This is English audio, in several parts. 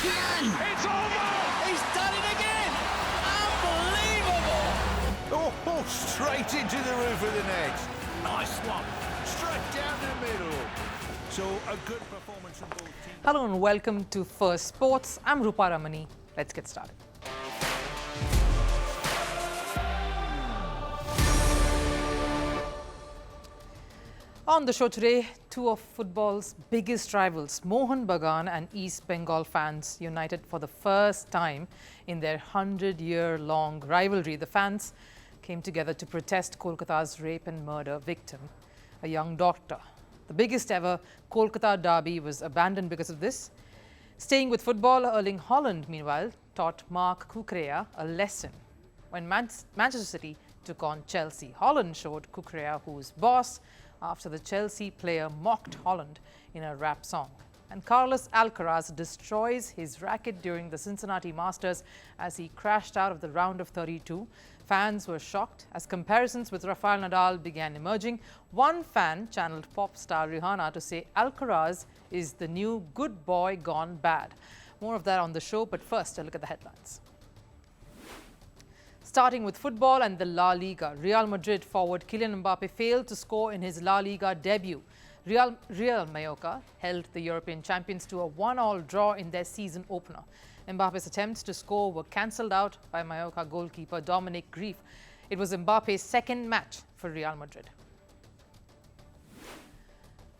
again! It's over! He's done it again! Unbelievable! Oh, straight into the roof of the net. Nice one. Straight down the middle. So a good performance from both teams. Hello and welcome to Firstpost. I'm Rupha Ramani. Let's get started. On the show today, two of football's biggest rivals, Mohun Bagan and East Bengal fans united for the first time in their 100-year-long rivalry. The fans came together to protest Kolkata's rape and murder victim, a young doctor. The biggest ever Kolkata Derby was abandoned because of this. Staying with football, Erling Haaland, meanwhile, taught Marc Cucurella a lesson. When Manchester City took on Chelsea, Haaland showed Cucurella who's boss after the Chelsea player mocked Haaland in a rap song. And Carlos Alcaraz destroys his racket during the Cincinatti Masters as he crashed out of the round of 32. Fans were shocked as comparisons with Rafael Nadal began emerging. One fan channeled pop star Rihanna to say Alcaraz is the new good boy gone bad. More of that on the show, but first a look at the headlines. Starting with football and the La Liga, Real Madrid forward Kylian Mbappe failed to score in his La Liga debut. Real Mallorca held the European champions to a 1-1 draw in their season opener. Mbappe's attempts to score were cancelled out by Mallorca goalkeeper Dominic Grief. It was Mbappe's second match for Real Madrid.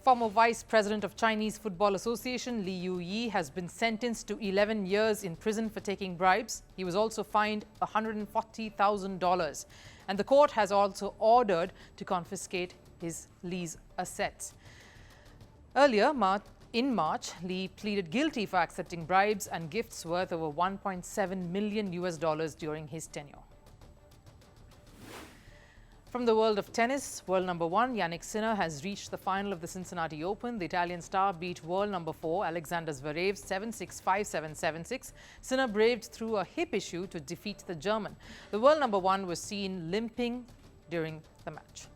Former Vice President of Chinese Football Association Li Yuyi has been sentenced to 11 years in prison for taking bribes. He was also fined $140,000, and the court has also ordered to confiscate Li's assets. Earlier, in March, Li pleaded guilty for accepting bribes and gifts worth over $1.7 million during his tenure. From the world of tennis, world number 1 Jannik Sinner has reached the final of the Cincinnati Open. The Italian star beat world number 4 Alexander Zverev 7-6, 5-7, 7-6. Sinner braved through a hip issue to defeat the German. The world number 1 was seen limping during the match.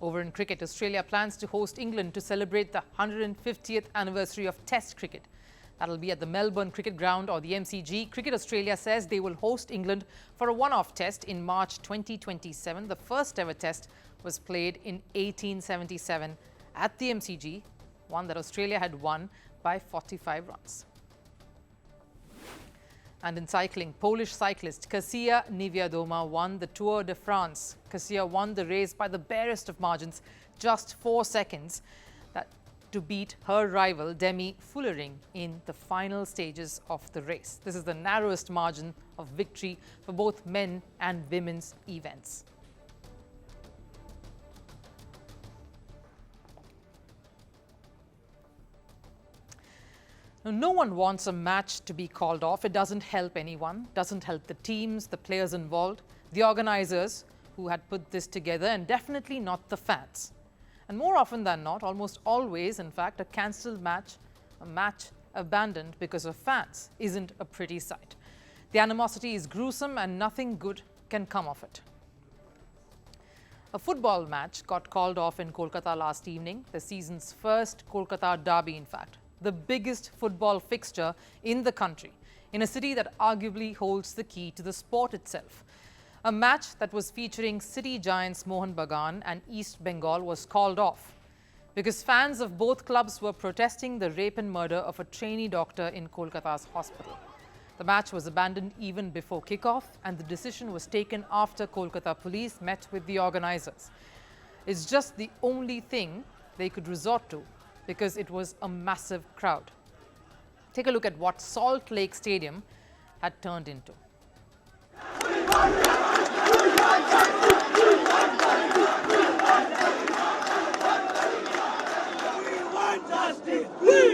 Over in cricket, Australia plans to host England to celebrate the 150th anniversary of Test cricket. That'll be at the Melbourne Cricket Ground or the MCG. Cricket Australia says they will host England for a one-off test in March 2027. The first ever test was played in 1877 at the MCG, one that Australia had won by 45 runs. And in cycling, Polish cyclist Kasia Niewiadoma won the Tour de France. Kasia won the race by the barest of margins, just 4 seconds, to beat her rival Demi Fullering in the final stages of the race. This is the narrowest margin of victory for both men and women's events. Now, no one wants a match to be called off. It doesn't help anyone, doesn't help the teams, the players involved, the organizers who had put this together, and definitely not the fans. And more often than not, almost always, in fact, a cancelled match, a match abandoned because of fans, isn't a pretty sight. The animosity is gruesome and nothing good can come of it. A football match got called off in Kolkata last evening, the season's first Kolkata Derby, in fact, the biggest football fixture in the country, in a city that arguably holds the key to the sport itself. A match that was featuring city giants Mohun Bagan and East Bengal was called off because fans of both clubs were protesting the rape and murder of a trainee doctor in Kolkata's hospital. The match was abandoned even before kickoff, and the decision was taken after Kolkata police met with the organizers. It's just the only thing they could resort to because it was a massive crowd. Take a look at what Salt Lake Stadium had turned into. We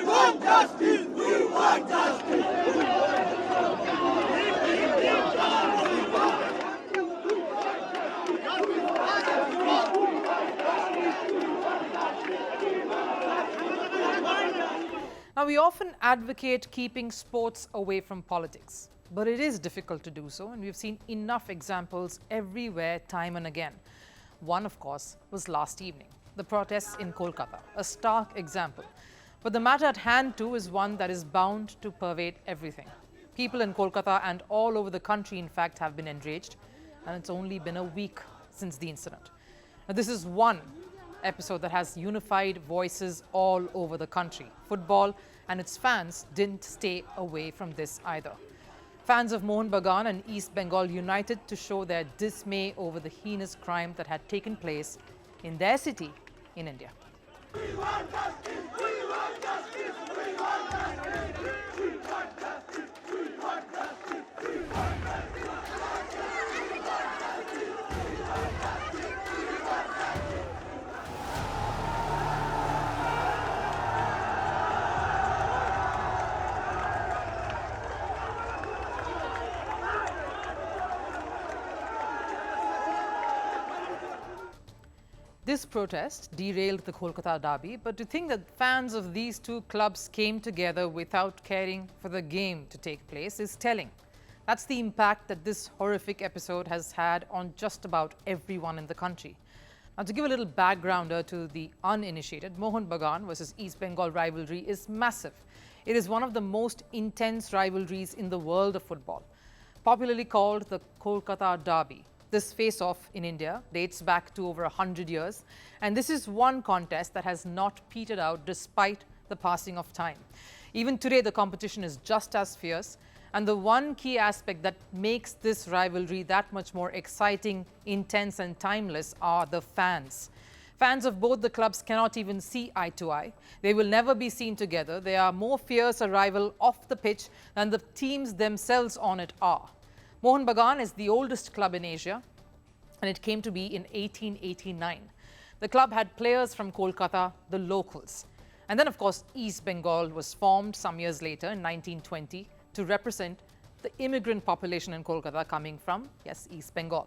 want justice! We want justice! Now, we often advocate keeping sports away from politics, but it is difficult to do so, and we've seen enough examples everywhere, time and again. One, of course, was last evening, the protests in Kolkata, a stark example. But the matter at hand too is one that is bound to pervade everything. People in Kolkata and all over the country, in fact, have been enraged, and it's only been a week since the incident. Now, this is one episode that has unified voices all over the country. Football and its fans didn't stay away from this either. Fans of Mohun Bagan and East Bengal united to show their dismay over the heinous crime that had taken place in their city in India. We want justice! We want justice! We want justice! We want justice! We want justice! We want justice! This protest derailed the Kolkata Derby, but to think that fans of these two clubs came together without caring for the game to take place is telling. That's the impact that this horrific episode has had on just about everyone in the country. Now, to give a little backgrounder to the uninitiated, Mohun Bagan versus East Bengal rivalry is massive. It is one of the most intense rivalries in the world of football, popularly called the Kolkata Derby. This face-off in India dates back to over 100 years, and this is one contest that has not petered out despite the passing of time. Even today, the competition is just as fierce, and the one key aspect that makes this rivalry that much more exciting, intense and timeless are the fans. Fans of both the clubs cannot even see eye to eye. They will never be seen together. They are more fierce a rival off the pitch than the teams themselves on it are. Mohun Bagan is the oldest club in Asia, and it came to be in 1889. The club had players from Kolkata, the locals. And then, of course, East Bengal was formed some years later in 1920 to represent the immigrant population in Kolkata coming from, yes, East Bengal.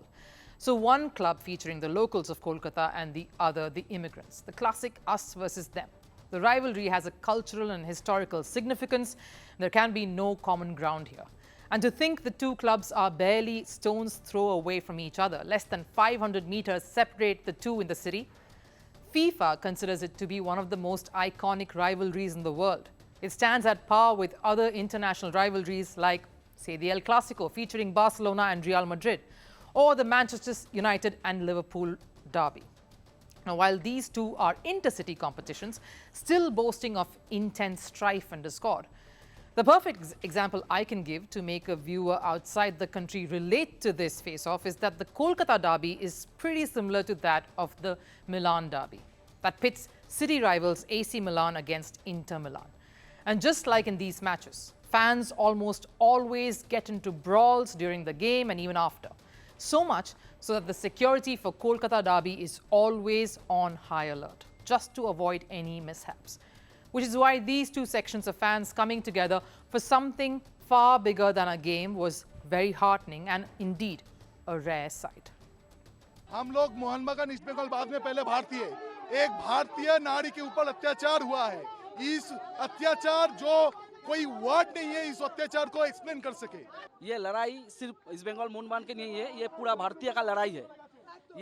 So one club featuring the locals of Kolkata and the other the immigrants. The classic us versus them. The rivalry has a cultural and historical significance. There can be no common ground here. And to think the two clubs are barely stone's throw away from each other, less than 500 meters separate the two in the city. FIFA considers it to be one of the most iconic rivalries in the world. It stands at par with other international rivalries like, say, the El Clasico featuring Barcelona and Real Madrid, or the Manchester United and Liverpool derby. Now, while these two are intercity competitions, still boasting of intense strife and discord, the perfect example I can give to make a viewer outside the country relate to this face-off is that the Kolkata Derby is pretty similar to that of the Milan Derby, that pits city rivals AC Milan against Inter Milan. And just like in these matches, fans almost always get into brawls during the game and even after. So much so that the security for Kolkata Derby is always on high alert, just to avoid any mishaps. Which is why these two sections of fans coming together for something far bigger than a game was very heartening and indeed a rare sight. हम लोग मोहन बगान east Bengal बाद में पहले भारतीय एक भारतीय नारी के ऊपर अत्याचार हुआ है इस अत्याचार जो कोई वर्ड नहीं है इस अत्याचार को एक्सप्लेन कर सके ये लड़ाई सिर्फ ईस्ट बंगाल मोहन बगान की नहीं है ये पूरा भारतीय का लड़ाई है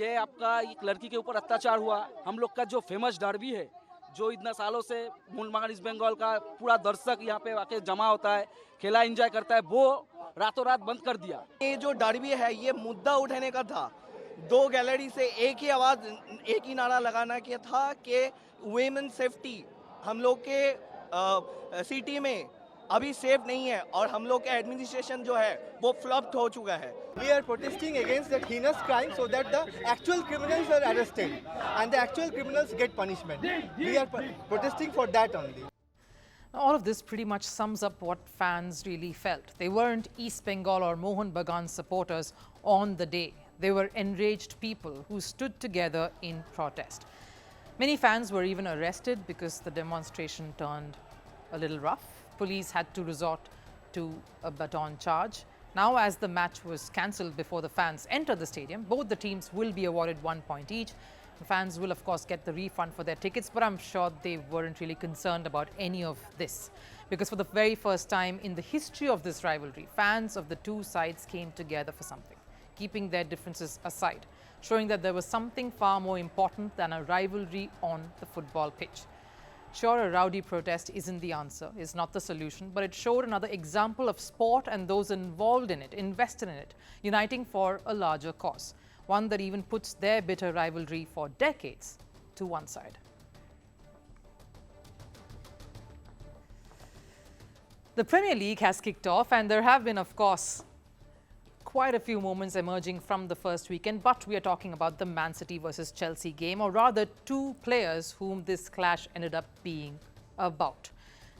ये आपका एक लड़की के ऊपर अत्याचार हुआ हम लोग का जो फेमस डर्बी है जो इतना सालों से मोहन बगान ईस्ट बंगाल का पूरा दर्शक यहाँ पे आके जमा होता है खेला एंजॉय करता है वो रातों रात बंद कर दिया ये जो डर्बी है ये मुद्दा उठाने का था दो गैलरी से एक ही आवाज एक ही नारा लगाना किया था कि वुमेन सेफ्टी हम लोग के सिटी में अभी सेफ नहीं है और हम लोग का एडमिनिस्ट्रेशन जो है वो फ्लॉप हो चुका है We are protesting against that heinous crime so that the actual criminals are arrested and the actual criminals get punishment. We are protesting for that only. All of this pretty much sums up what fans really felt. They weren't East Bengal or Mohun Bagan supporters on the day. They were enraged people who stood together in protest. Many fans were even arrested because the demonstration turned a little rough. Police had to resort to a baton charge. Now, as the match was cancelled before the fans entered the stadium, both the teams will be awarded 1 point each. The fans will, of course, get the refund for their tickets, but I'm sure they weren't really concerned about any of this. Because for the very first time in the history of this rivalry, fans of the two sides came together for something, keeping their differences aside, showing that there was something far more important than a rivalry on the football pitch. Sure, a rowdy protest isn't the answer, is not the solution, but it showed another example of sport and those involved in it, invested in it, uniting for a larger cause, one that even puts their bitter rivalry for decades to one side. The Premier League has kicked off, and there have been, of course, quite a few moments emerging from the first weekend, but we are talking about the Man City versus Chelsea game, or rather two players whom this clash ended up being about.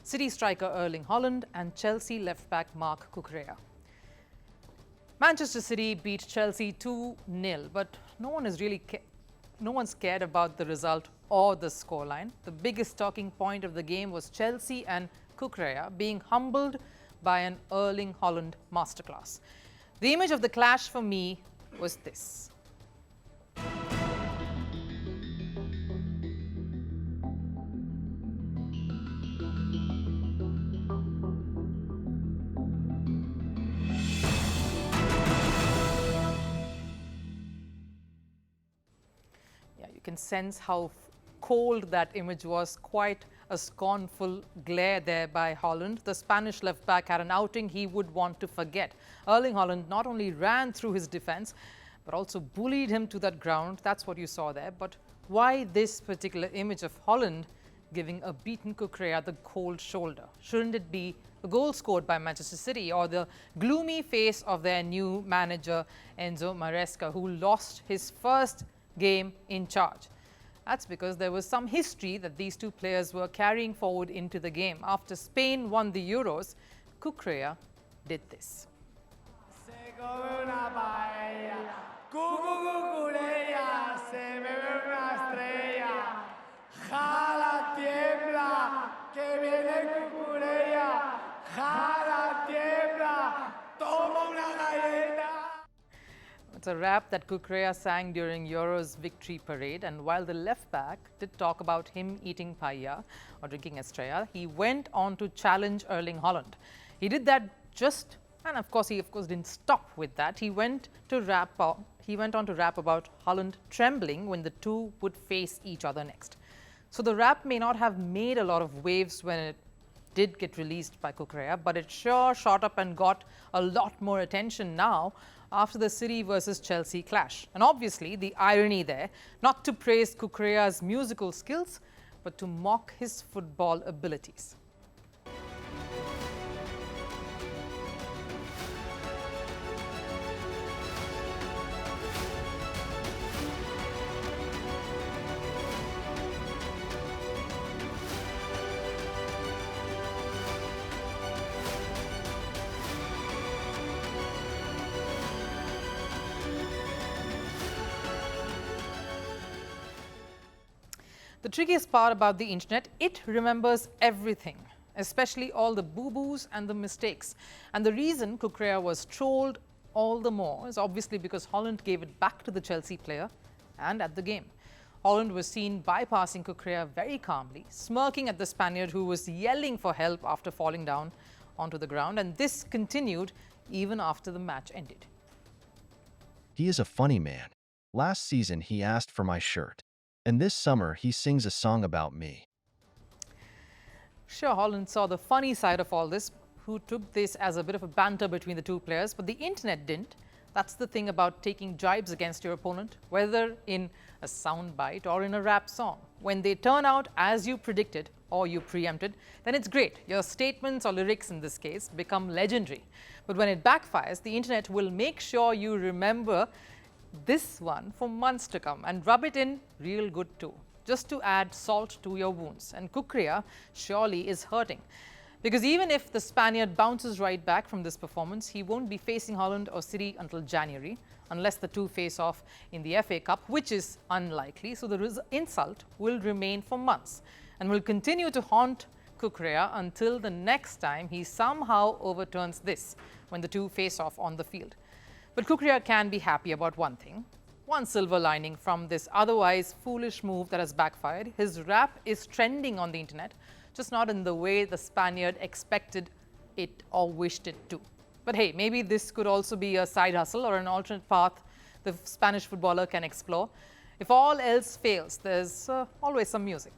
City striker Erling Haaland and Chelsea left-back Marc Cucurella. Manchester City beat Chelsea 2-0, but no one's cared about the result or the scoreline. The biggest talking point of the game was Chelsea and Cucurella being humbled by an Erling Haaland masterclass. The image of the clash for me was this. Yeah, you can sense how cold that image was, quite a scornful glare there by Haaland. The Spanish left-back had an outing he would want to forget. Erling Haaland not only ran through his defence, but also bullied him to that ground. That's what you saw there. But why this particular image of Haaland giving a beaten Cucurella the cold shoulder? Shouldn't it be a goal scored by Manchester City or the gloomy face of their new manager Enzo Maresca, who lost his first game in charge? That's because there was some history that these two players were carrying forward into the game. After Spain won the Euros, Cucurella did this. It's a rap that Cucurella sang during Euros victory parade, and while the left back did talk about him eating paella or drinking Estrella, he went on to challenge Erling Haaland. He did that and of course he didn't stop with that. He went on to rap about Haaland trembling when the two would face each other next. So the rap may not have made a lot of waves when it did get released by Cucurella, but it sure shot up and got a lot more attention now after the City versus Chelsea clash. And obviously the irony there, not to praise Cucurella's musical skills, but to mock his football abilities. The trickiest part about the internet, it remembers everything, especially all the boo-boos and the mistakes. And the reason Cucurella was trolled all the more is obviously because Haaland gave it back to the Chelsea player and at the game. Haaland was seen bypassing Cucurella very calmly, smirking at the Spaniard who was yelling for help after falling down onto the ground, and this continued even after the match ended. He is a funny man. Last season he asked for my shirt. And this summer, he sings a song about me. Sure, Haaland saw the funny side of all this, who took this as a bit of a banter between the two players, but the internet didn't. That's the thing about taking jibes against your opponent, whether in a soundbite or in a rap song. When they turn out as you predicted or you preempted, then it's great. Your statements or lyrics in this case become legendary. But when it backfires, the internet will make sure you remember this one for months to come and rub it in real good too, just to add salt to your wounds. And Cucurella surely is hurting, because even if the Spaniard bounces right back from this performance, he won't be facing Haaland or City until January, unless the two face off in the FA Cup, which is unlikely. So the insult will remain for months and will continue to haunt Cucurella until the next time he somehow overturns this when the two face off on the field. But Cucurella can be happy about one thing. One silver lining from this otherwise foolish move that has backfired. His rap is trending on the internet, just not in the way the Spaniard expected it or wished it to. But hey, maybe this could also be a side hustle or an alternate path the Spanish footballer can explore. If all else fails, there's always some music.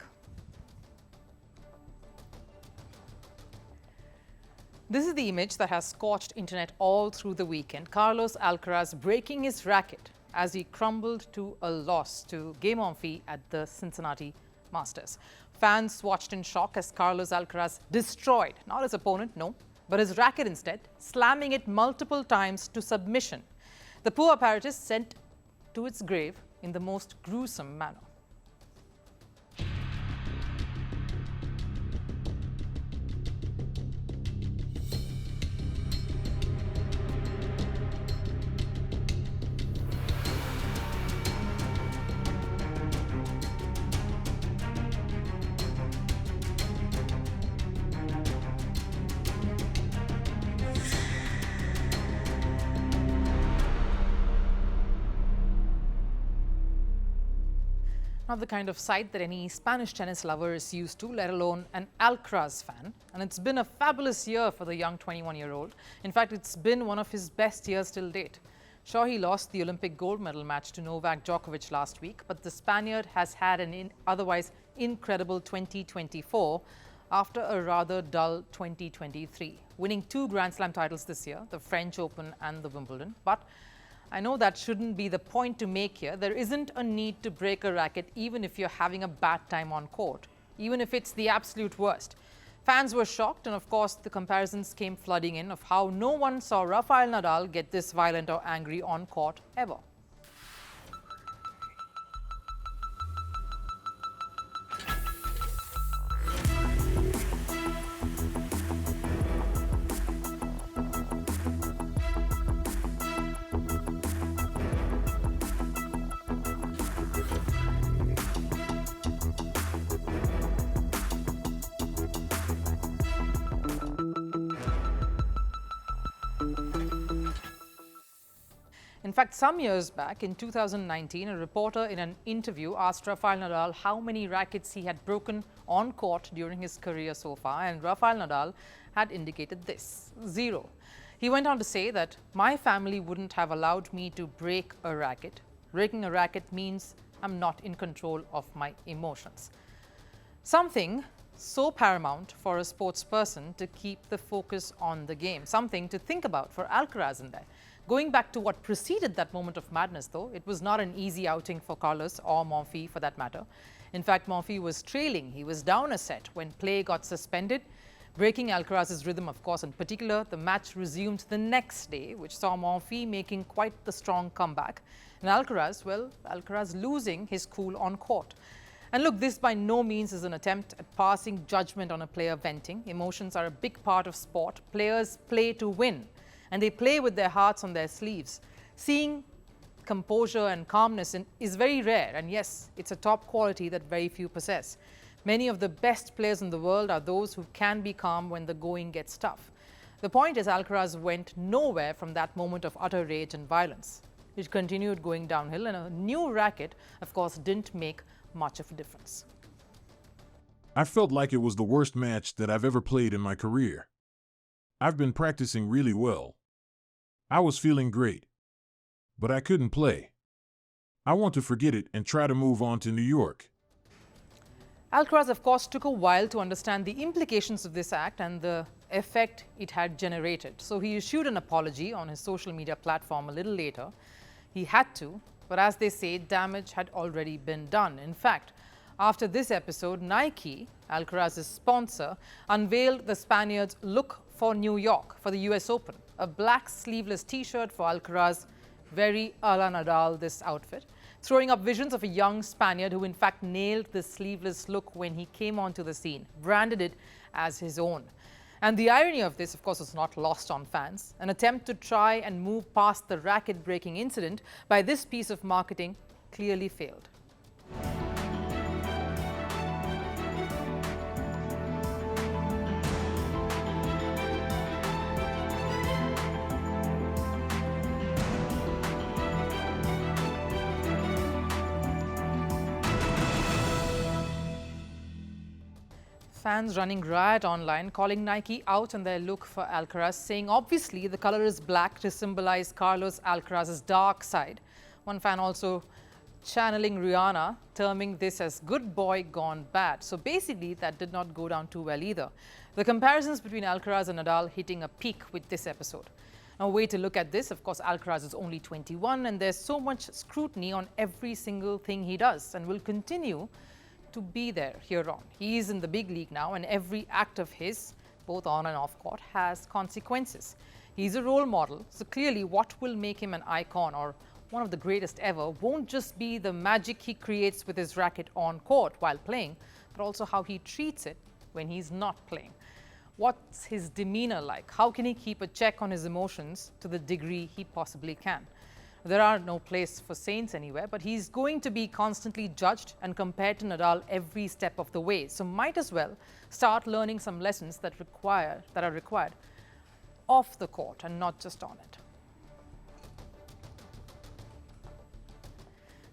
This is the image that has scorched internet all through the weekend. Carlos Alcaraz breaking his racket as he crumbled to a loss to V Gael Monfils at the Cincinatti Masters. Fans watched in shock as Carlos Alcaraz destroyed, not his opponent, no, but his racket instead, slamming it multiple times to submission. The poor apparatus sent to its grave in the most gruesome manner. Not the kind of sight that any Spanish tennis lover is used to, let alone an Alcaraz fan. And it's been a fabulous year for the young 21-year-old. In fact, it's been one of his best years till date. Sure, he lost the Olympic gold medal match to Novak Djokovic last week, but the Spaniard has had an otherwise incredible 2024 after a rather dull 2023, winning 2 Grand Slam titles this year, the French Open and the Wimbledon. But I know that shouldn't be the point to make here. There isn't a need to break a racket even if you're having a bad time on court, even if it's the absolute worst. Fans were shocked, and of course the comparisons came flooding in of how no one saw Rafael Nadal get this violent or angry on court ever. In fact, some years back, in 2019, a reporter in an interview asked Rafael Nadal how many rackets he had broken on court during his career so far, and Rafael Nadal had indicated this: 0. He went on to say that my family wouldn't have allowed me to break a racket. Breaking a racket means I'm not in control of my emotions. Something so paramount for a sports person to keep the focus on the game. Something to think about for Alcaraz in there. Going back to what preceded that moment of madness, though, it was not an easy outing for Carlos or Monfils for that matter. In fact, Monfils was trailing. He was down a set when play got suspended, breaking Alcaraz's rhythm, of course. In particular, the match resumed the next day, which saw Monfils making quite the strong comeback. And Alcaraz, well, Alcaraz losing his cool on court. And look, this by no means is an attempt at passing judgment on a player venting. Emotions are a big part of sport. Players play to win, and they play with their hearts on their sleeves. Seeing composure and calmness is very rare, and yes, it's a top quality that very few possess. Many of the best players in the world are those who can be calm when the going gets tough. The point is, Alcaraz went nowhere from that moment of utter rage and violence. It continued going downhill, and a new racket, of course, didn't make much of a difference. I felt like it was the worst match that I've ever played in my career. I've been practicing really well. I was feeling great, but I couldn't play. I want to forget it and try to move on to New York. Alcaraz, of course, took a while to understand the implications of this act and the effect it had generated. So he issued an apology on his social media platform a little later. He had to, but as they say, damage had already been done. In fact, after this episode, Nike, Alcaraz's sponsor, unveiled the Spaniard's look for New York for the US Open. A black sleeveless t-shirt for Alcaraz, very a la Nadal, this outfit, throwing up visions of a young Spaniard who in fact nailed the sleeveless look when he came onto the scene, branded it as his own. And the irony of this, of course, was not lost on fans. An attempt to try and move past the racket-breaking incident by this piece of marketing clearly failed. Fans running riot online, calling Nike out on their look for Alcaraz, saying obviously the color is black to symbolize Carlos Alcaraz's dark side. One fan also channeling Rihanna, terming this as good boy gone bad. So basically that did not go down too well either. The comparisons between Alcaraz and Nadal hitting a peak with this episode. Now, a way to look at this, of course, Alcaraz is only 21 and there's so much scrutiny on every single thing he does and will continue to be there here on. He is in the big league now and every act of his, both on and off court, has consequences. He's a role model, so clearly what will make him an icon or one of the greatest ever won't just be the magic he creates with his racket on court while playing, but also how he treats it when he's not playing. What's his demeanor like? How can he keep a check on his emotions to the degree he possibly can? There are no place for saints anywhere, but he's going to be constantly judged and compared to Nadal every step of the way. So might as well start learning some lessons that are required off the court and not just on it.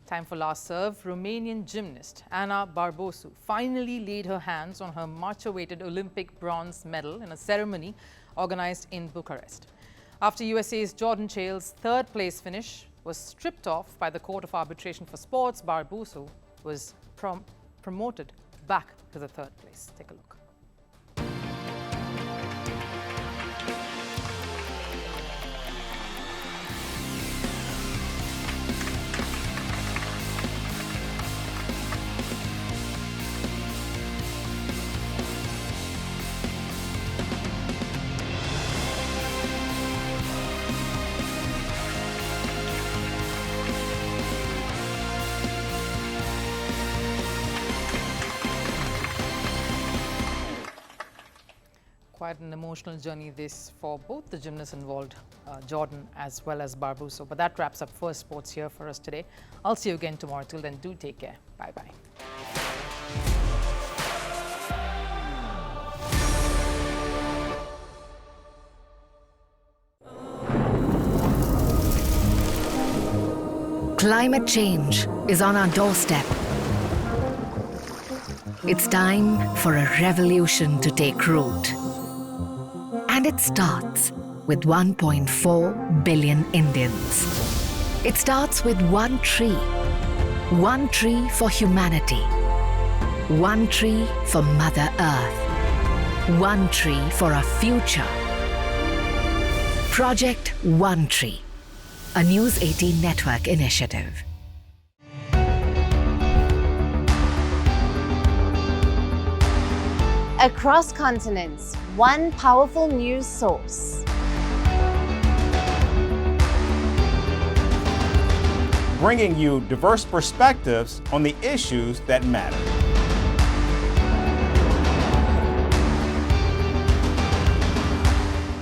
Time for last serve. Romanian gymnast Ana Barbosu finally laid her hands on her much-awaited Olympic bronze medal in a ceremony organized in Bucharest. After USA's Jordan Chale's third-place finish was stripped off by the Court of Arbitration for Sports, Barbosu was promoted back to the third place. Take a look. Quite an emotional journey this for both the gymnasts involved, Jordan as well as Barbosu. But that wraps up First Sports here for us today. I'll see you again tomorrow. Till then, do take care. Bye-bye. Climate change is on our doorstep. It's time for a revolution to take root. And it starts with 1.4 billion Indians. It starts with one tree for humanity, one tree for Mother Earth, one tree for our future. Project One Tree, a News 18 network initiative. Across continents, one powerful news source. Bringing you diverse perspectives on the issues that matter.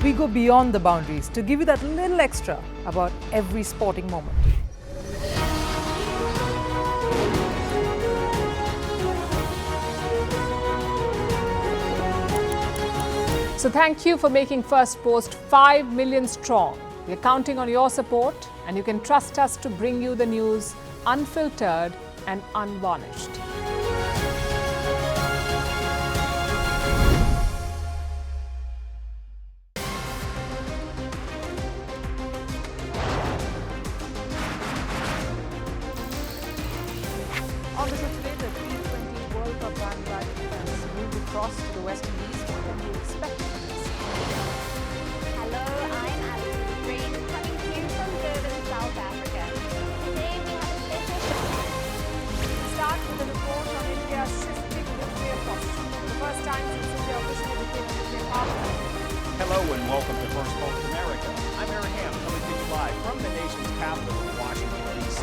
We go beyond the boundaries to give you that little extra about every sporting moment. So thank you for making First Post 5 million strong. We're counting on your support, and you can trust us to bring you the news unfiltered and unvarnished. On the show today, the T20 World Cup bandwagon has moved across to the West Indies. What can we expect from this? Hello, I'm Alison Green, coming to you from Durban, South Africa. Today we have a special show. Start with a report on India's shifting nuclear posture. The first time since India officially became a nuclear power. Hello and welcome to Firstpost America. I'm Aaron Ham, coming to you live from the nation's capital, Washington, D.C.